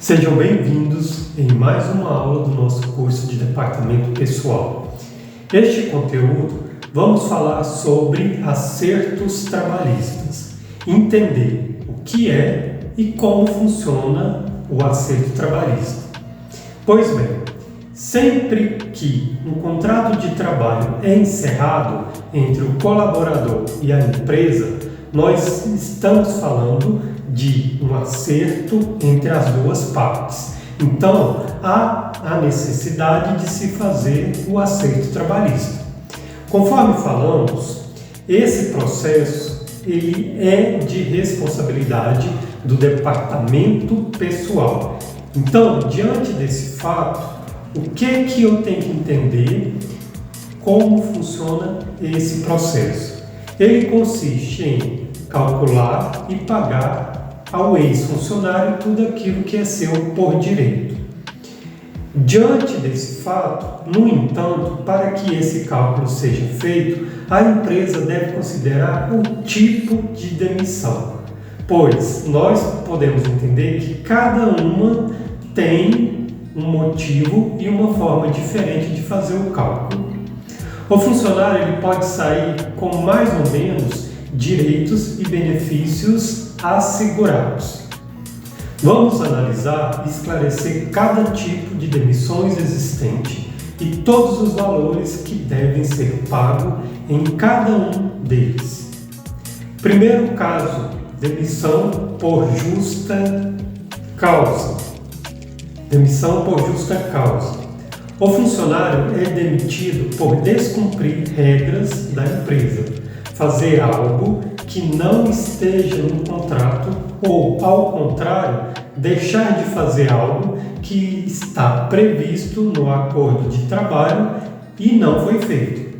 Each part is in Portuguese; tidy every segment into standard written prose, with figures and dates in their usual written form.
Sejam bem-vindos em mais uma aula do nosso curso de Departamento Pessoal. Neste conteúdo, vamos falar sobre acertos trabalhistas, entender o que é e como funciona o acerto trabalhista. Pois bem, sempre que um contrato de trabalho é encerrado entre o colaborador e a empresa, nós estamos falando de um acerto entre as duas partes. Então, há a necessidade de se fazer o acerto trabalhista. Conforme falamos, esse processo ele é de responsabilidade do departamento pessoal. Então, diante desse fato, o que eu tenho que entender como funciona esse processo? Ele consiste em calcular e pagar ao ex-funcionário tudo aquilo que é seu por direito. Diante desse fato, no entanto, para que esse cálculo seja feito, a empresa deve considerar o tipo de demissão, pois nós podemos entender que cada uma tem um motivo e uma forma diferente de fazer o cálculo. O funcionário ele pode sair com mais ou menos direitos e benefícios assegurados. Vamos analisar e esclarecer cada tipo de demissões existente e todos os valores que devem ser pagos em cada um deles. Primeiro caso, demissão por justa causa. Demissão por justa causa. O funcionário é demitido por descumprir regras da empresa, fazer algo que não esteja no contrato ou, ao contrário, deixar de fazer algo que está previsto no acordo de trabalho e não foi feito.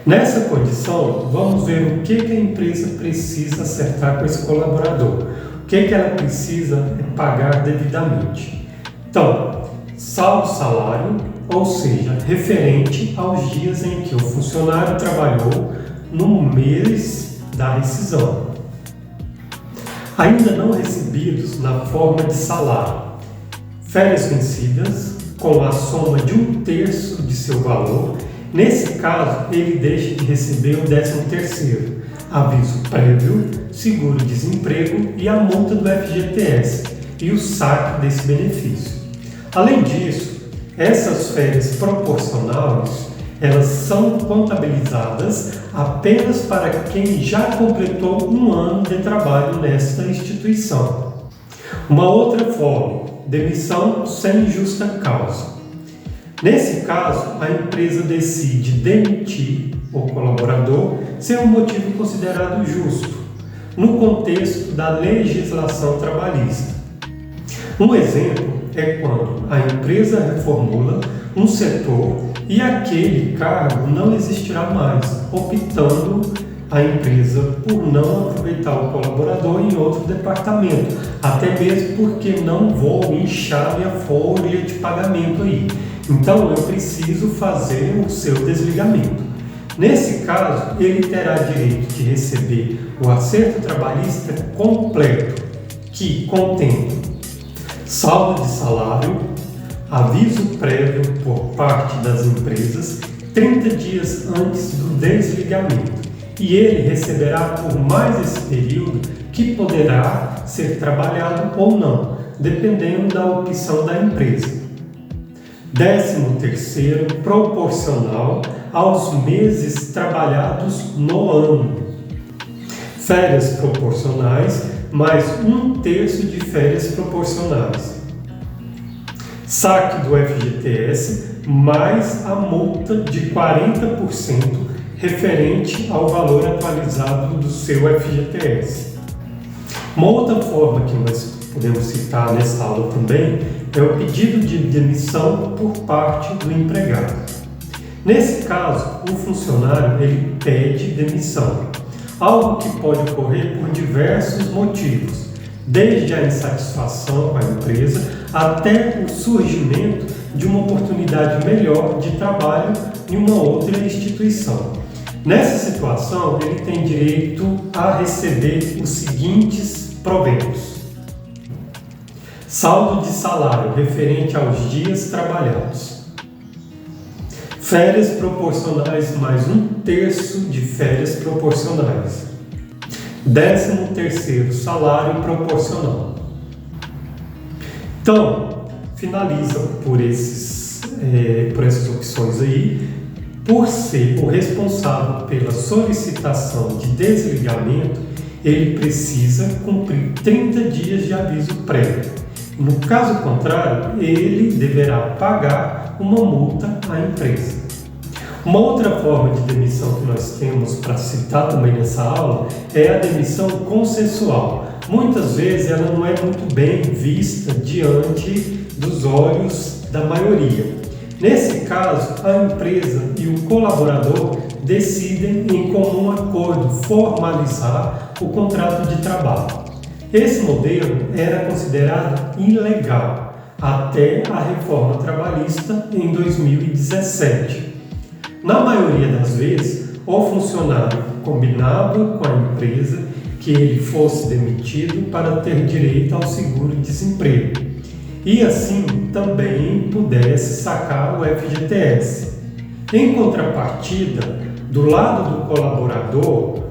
Nessa condição, vamos ver o que a empresa precisa acertar com esse colaborador, o que ela precisa pagar devidamente. Então, saldo salário, ou seja, referente aos dias em que o funcionário trabalhou no mês da rescisão. Ainda não recebidos na forma de salário. Férias vencidas com a soma de 1/3 de seu valor. Nesse caso, ele deixa de receber o 13º, aviso prévio, seguro-desemprego e a multa do FGTS e o saque desse benefício. Além disso, essas férias proporcionais elas são contabilizadas apenas para quem já completou 1 ano de trabalho nesta instituição. Uma outra forma, demissão sem justa causa. Nesse caso, a empresa decide demitir o colaborador sem um motivo considerado justo, no contexto da legislação trabalhista. Um exemplo é quando a empresa reformula um setor e aquele cargo não existirá mais, optando a empresa por não aproveitar o colaborador em outro departamento, até mesmo porque não vou inchar minha folha de pagamento aí. Então eu preciso fazer o seu desligamento. Nesse caso, ele terá direito de receber o acerto trabalhista completo, que contém saldo de salário, aviso prévio por parte das empresas 30 dias antes do desligamento e ele receberá por mais esse período que poderá ser trabalhado ou não, dependendo da opção da empresa. 13º proporcional aos meses trabalhados no ano. Férias proporcionais mais 1/3 de férias proporcionais. Saque do FGTS mais a multa de 40% referente ao valor atualizado do seu FGTS. Uma outra forma que nós podemos citar nessa aula também é o pedido de demissão por parte do empregado. Nesse caso, o funcionário ele pede demissão, algo que pode ocorrer por diversos motivos, desde a insatisfação com a empresa até o surgimento de uma oportunidade melhor de trabalho em uma outra instituição. Nessa situação, ele tem direito a receber os seguintes proventos: Saldo de salário referente aos dias trabalhados. Férias proporcionais mais 1/3 de férias proporcionais. 13º salário proporcional. Então, finaliza por essas opções aí. Por ser o responsável pela solicitação de desligamento, ele precisa cumprir 30 dias de aviso prévio. No caso contrário, ele deverá pagar uma multa à empresa. Uma outra forma de demissão que nós temos para citar também nessa aula é a demissão consensual. Muitas vezes ela não é muito bem vista diante dos olhos da maioria. Nesse caso, a empresa e o colaborador decidem em comum acordo formalizar o contrato de trabalho. Esse modelo era considerado ilegal até a reforma trabalhista em 2017. Na maioria das vezes, o funcionário combinava com a empresa que ele fosse demitido para ter direito ao seguro-desemprego e assim também pudesse sacar o FGTS. Em contrapartida, do lado do colaborador,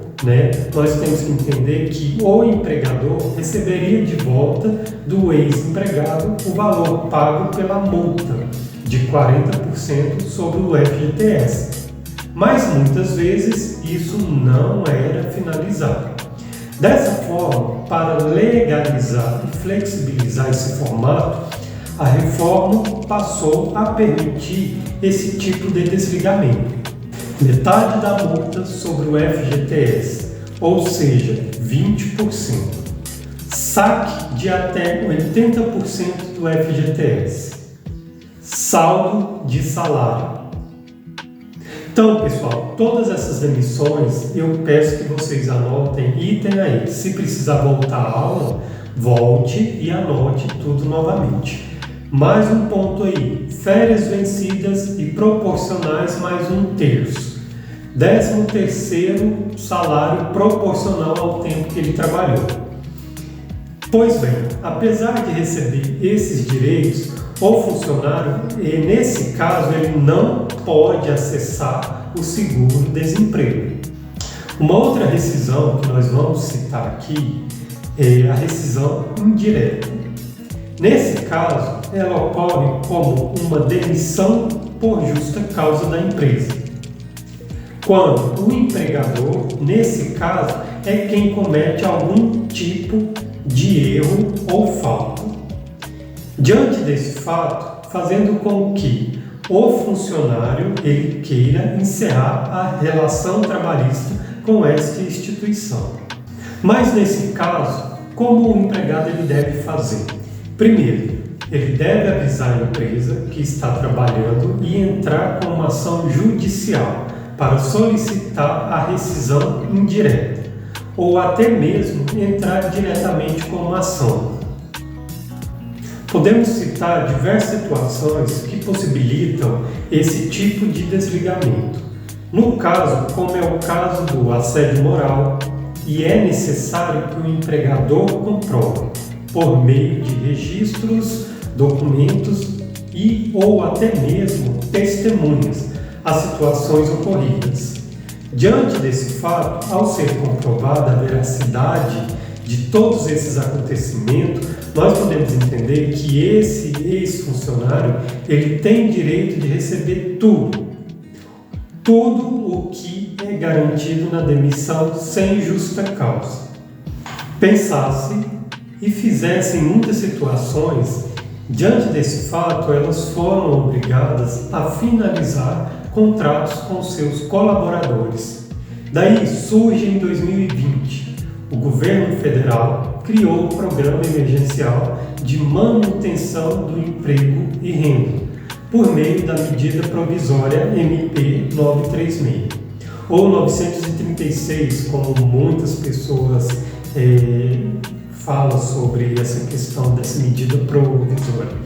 nós temos que entender que o empregador receberia de volta do ex-empregado o valor pago pela multa de 40% sobre o FGTS. Mas muitas vezes isso não era finalizado. Dessa forma, para legalizar e flexibilizar esse formato, a reforma passou a permitir esse tipo de desligamento. Metade da multa sobre o FGTS, ou seja, 20%. Saque de até 80% do FGTS. Saldo de salário. Então, pessoal, todas essas demissões eu peço que vocês anotem item a item. Se precisar voltar à aula, volte e anote tudo novamente. Mais um ponto aí, férias vencidas e proporcionais mais 1/3. 13º salário proporcional ao tempo que ele trabalhou. Pois bem, apesar de receber esses direitos, o funcionário, nesse caso, ele não pode acessar o seguro-desemprego. Uma outra rescisão que nós vamos citar aqui é a rescisão indireta. Nesse caso, ela ocorre como uma demissão por justa causa da empresa. Quando o empregador, nesse caso, é quem comete algum tipo de erro ou falta. Diante desse fato, fazendo com que o funcionário ele queira encerrar a relação trabalhista com esta instituição. Mas nesse caso, como o empregado ele deve fazer? Primeiro, ele deve avisar a empresa que está trabalhando e entrar com uma ação judicial para solicitar a rescisão indireta, ou até mesmo entrar diretamente com uma ação. Podemos citar diversas situações que possibilitam esse tipo de desligamento. No caso, como é o caso do assédio moral, e é necessário que o empregador comprove, por meio de registros, documentos e ou até mesmo testemunhas, as situações ocorridas. Diante desse fato, ao ser comprovada a veracidade de todos esses acontecimentos, nós podemos entender que esse ex-funcionário ele tem direito de receber tudo o que é garantido na demissão sem justa causa. Pensasse e fizesse em muitas situações, diante desse fato, elas foram obrigadas a finalizar contratos com seus colaboradores. Daí surge em 2020, o governo federal criou o Programa Emergencial de Manutenção do Emprego e Renda, por meio da medida provisória MP 936, ou 936, como muitas pessoas falam sobre essa questão dessa medida provisória.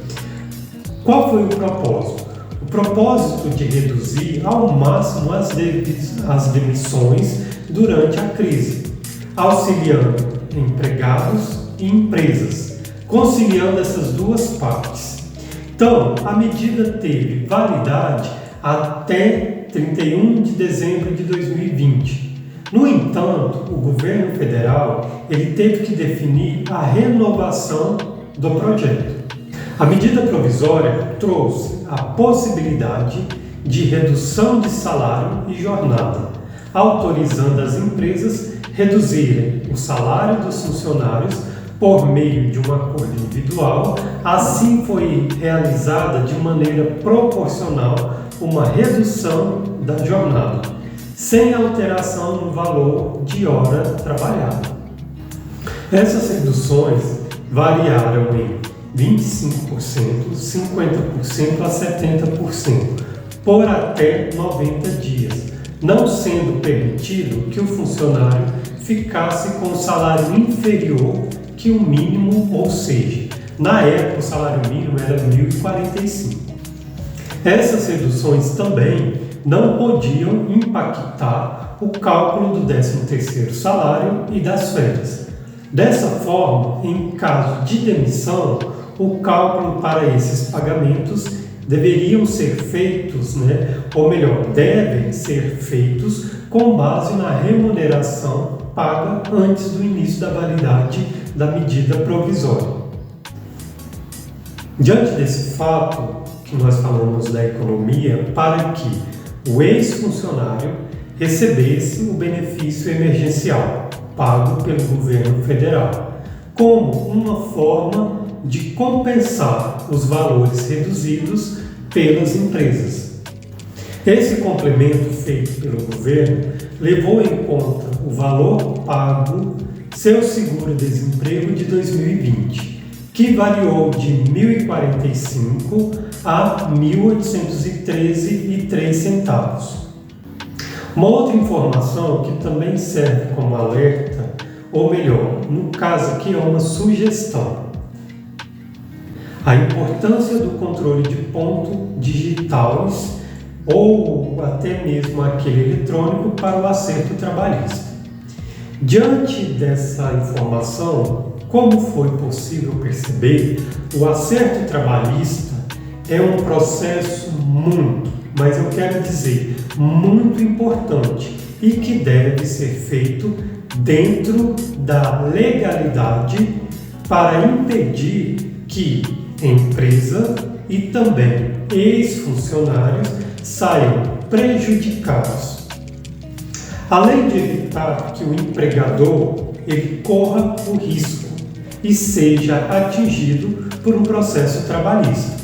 Qual foi o propósito? O propósito de reduzir ao máximo as demissões durante a crise, auxiliando empregados e empresas, conciliando essas duas partes. Então, a medida teve validade até 31 de dezembro de 2020. No entanto, o governo federal ele teve que definir a renovação do projeto. A medida provisória trouxe a possibilidade de redução de salário e jornada, autorizando as empresas reduzirem o salário dos funcionários por meio de um acordo individual. Assim foi realizada de maneira proporcional uma redução da jornada, sem alteração no valor de hora trabalhada. Essas reduções variaram em 25%, 50% a 70%, por até 90 dias, não sendo permitido que o funcionário ficasse com o salário inferior que o mínimo, ou seja, na época o salário mínimo era R$ 1.045. Essas reduções também não podiam impactar o cálculo do 13º salário e das férias. Dessa forma, em caso de demissão, o cálculo para esses pagamentos deveriam ser feitos, ou melhor, devem ser feitos com base na remuneração paga antes do início da validade da medida provisória. Diante desse fato que nós falamos da economia, para que o ex-funcionário recebesse o benefício emergencial pago pelo governo federal, como uma forma de compensar os valores reduzidos pelas empresas. Esse complemento feito pelo governo levou em conta o valor pago seu seguro-desemprego de 2020, que variou de R$ 1.045 a R$ 1.813,03. Uma outra informação que também serve como alerta, ou melhor, no caso aqui é uma sugestão. A importância do controle de ponto digitais ou até mesmo aquele eletrônico para o acerto trabalhista. Diante dessa informação, como foi possível perceber, o acerto trabalhista é um processo mas eu quero dizer, muito importante e que deve ser feito dentro da legalidade para impedir que empresa e também ex-funcionários saiam prejudicados. Além de evitar que o empregador ele corra o risco e seja atingido por um processo trabalhista.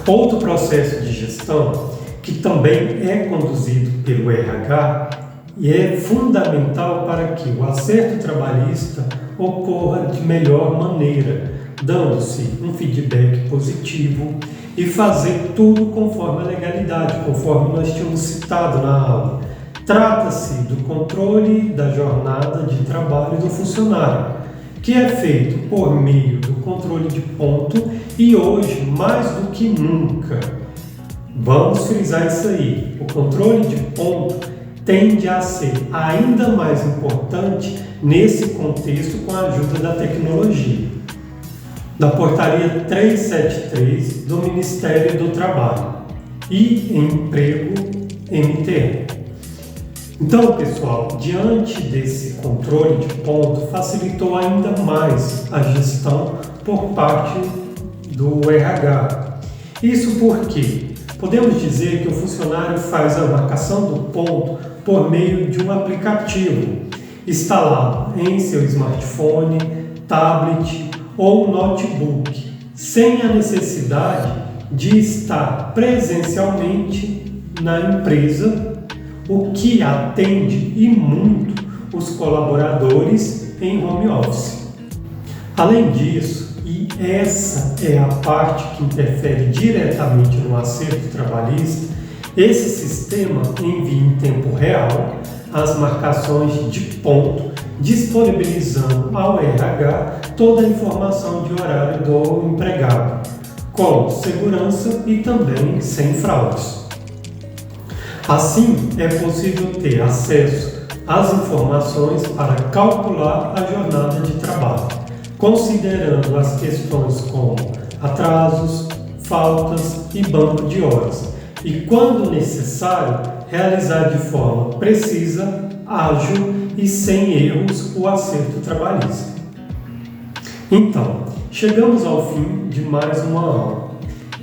Outro processo de gestão que também é conduzido pelo RH e é fundamental para que o acerto trabalhista ocorra de melhor maneira, dando-se um feedback positivo e fazer tudo conforme a legalidade, conforme nós tínhamos citado na aula. Trata-se do controle da jornada de trabalho do funcionário, que é feito por meio do controle de ponto e hoje, mais do que nunca, vamos frisar isso aí, o controle de ponto tende a ser ainda mais importante nesse contexto com a ajuda da tecnologia. Da Portaria 373 do Ministério do Trabalho e Emprego MTE. Então, pessoal, diante desse controle de ponto, facilitou ainda mais a gestão por parte do RH. Isso porque podemos dizer que o funcionário faz a marcação do ponto por meio de um aplicativo instalado em seu smartphone, tablet ou notebook, sem a necessidade de estar presencialmente na empresa, o que atende e muito os colaboradores em home office. Além disso, e essa é a parte que interfere diretamente no acerto trabalhista, esse sistema envia em tempo real as marcações de ponto, disponibilizando ao RH toda a informação de horário do empregado, com segurança e também sem fraudes. Assim, é possível ter acesso às informações para calcular a jornada de trabalho, considerando as questões como atrasos, faltas e banco de horas, e, quando necessário, realizar de forma precisa, ágil e sem erros o acerto trabalhista. Então, chegamos ao fim de mais uma aula.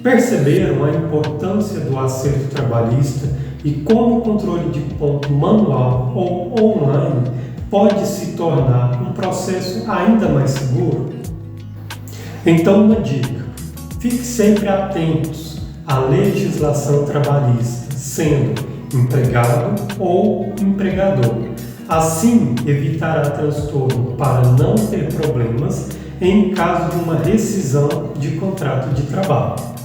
Perceberam a importância do acerto trabalhista e como o controle de ponto manual ou online pode se tornar um processo ainda mais seguro? Então, uma dica: fique sempre atentos à legislação trabalhista, sendo empregado ou empregador. Assim, evitará transtorno para não ter problemas em caso de uma rescisão de contrato de trabalho.